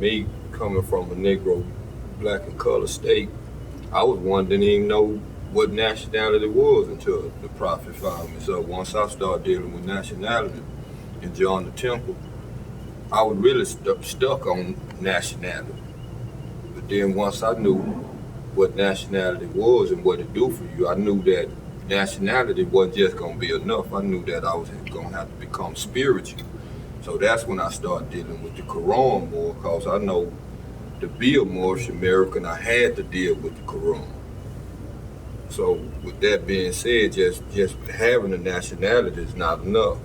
me coming from a Negro, black and color state, I was one didn't even know what nationality was until the prophet found me. So once I started dealing with nationality and joined the temple, I was really stuck on nationality. But then once I knew what nationality was and what it do for you, I knew that nationality wasn't just going to be enough. I knew that I was going to have to become spiritual. So that's when I started dealing with the Quran more, because I know to be a Moorish American, I had to deal with the Quran. So with that being said, just having a nationality is not enough.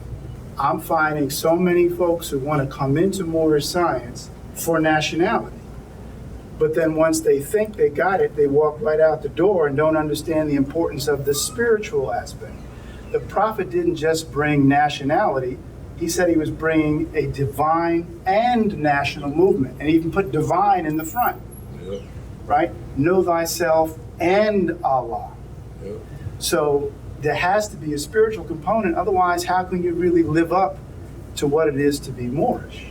I'm finding so many folks who want to come into Moorish science for nationality. But then once they think they got it, they walk right out the door and don't understand the importance of the spiritual aspect. The prophet didn't just bring nationality, he said he was bringing a divine and national movement, and even put divine in the front. Yeah. Right? Know thyself and Allah. Yeah. So there has to be a spiritual component, otherwise how can you really live up to what it is to be Moorish?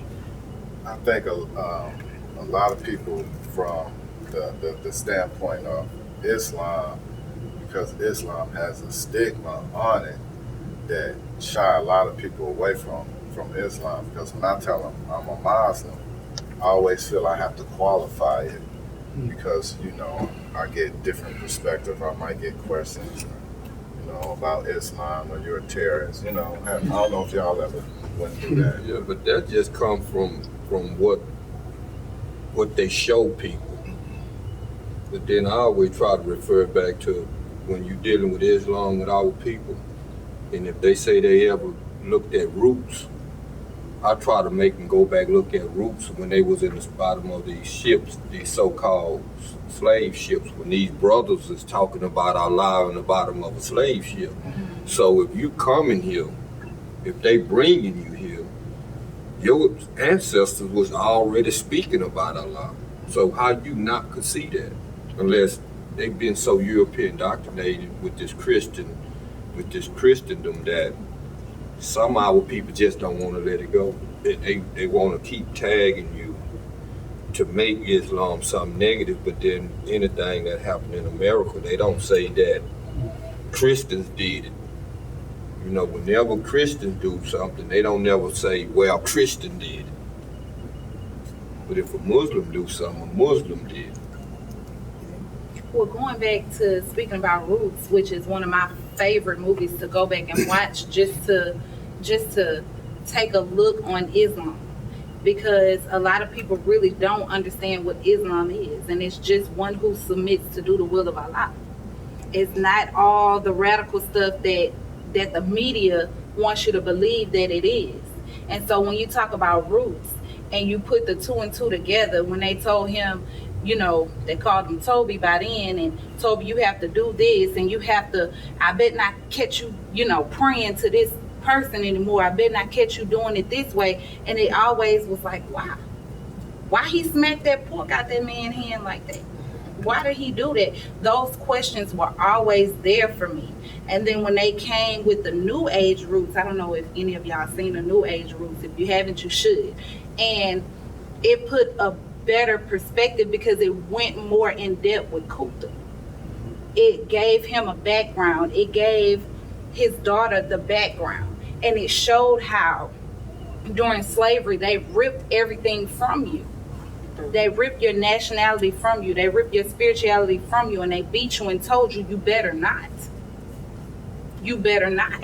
I think a lot of people from the standpoint of Islam, because Islam has a stigma on it that shy a lot of people away from Islam. Because when I tell them I'm a Muslim, I always feel I have to qualify it, because, you know, I get different perspectives. I might get questions, you know, about Islam, or you're a terrorist, you know. I don't know if y'all ever went through that. Yeah, but that just comes from what they show people. But then I always try to refer back to when you're dealing with Islam with our people, and if they say they ever looked at roots, I try to make them go back look at roots when they was in the bottom of these ships, these so-called slave ships, when these brothers is talking about Allah in the bottom of a slave ship. So if you coming here, if they bringing you here, your ancestors was already speaking about Allah. So how you not could see that, unless they've been so European indoctrinated with this Christendom that some of our people just don't want to let it go. They want to keep tagging you to make Islam something negative, but then anything that happened in America, they don't say that Christians did it. You know, whenever Christians do something, they don't never say, well, Christian did it. But if a Muslim do something, a Muslim did it. Well, going back to speaking about Roots, which is one of my favorite movies to go back and watch just to take a look on Islam, because a lot of people really don't understand what Islam is, and it's just one who submits to do the will of Allah. It's not all the radical stuff that the media wants you to believe that it is. And so when you talk about Roots and you put the two and two together, when they told him, you know, they called him Toby by then, and Toby, you have to do this, and you have to, I bet not catch you, you know, praying to this person anymore. I bet not catch you doing it this way. And it always was like, wow. Why he smacked that pork out that man's hand like that? Why did he do that? Those questions were always there for me. And then when they came with the New Age Roots, I don't know if any of y'all seen the New Age Roots. If you haven't, you should. And it put a better perspective because it went more in depth with Kuta. It gave him a background. It gave his daughter the background. And it showed how during slavery they ripped everything from you. They ripped your nationality from you. They ripped your spirituality from you, and they beat you and told you, you better not. You better not.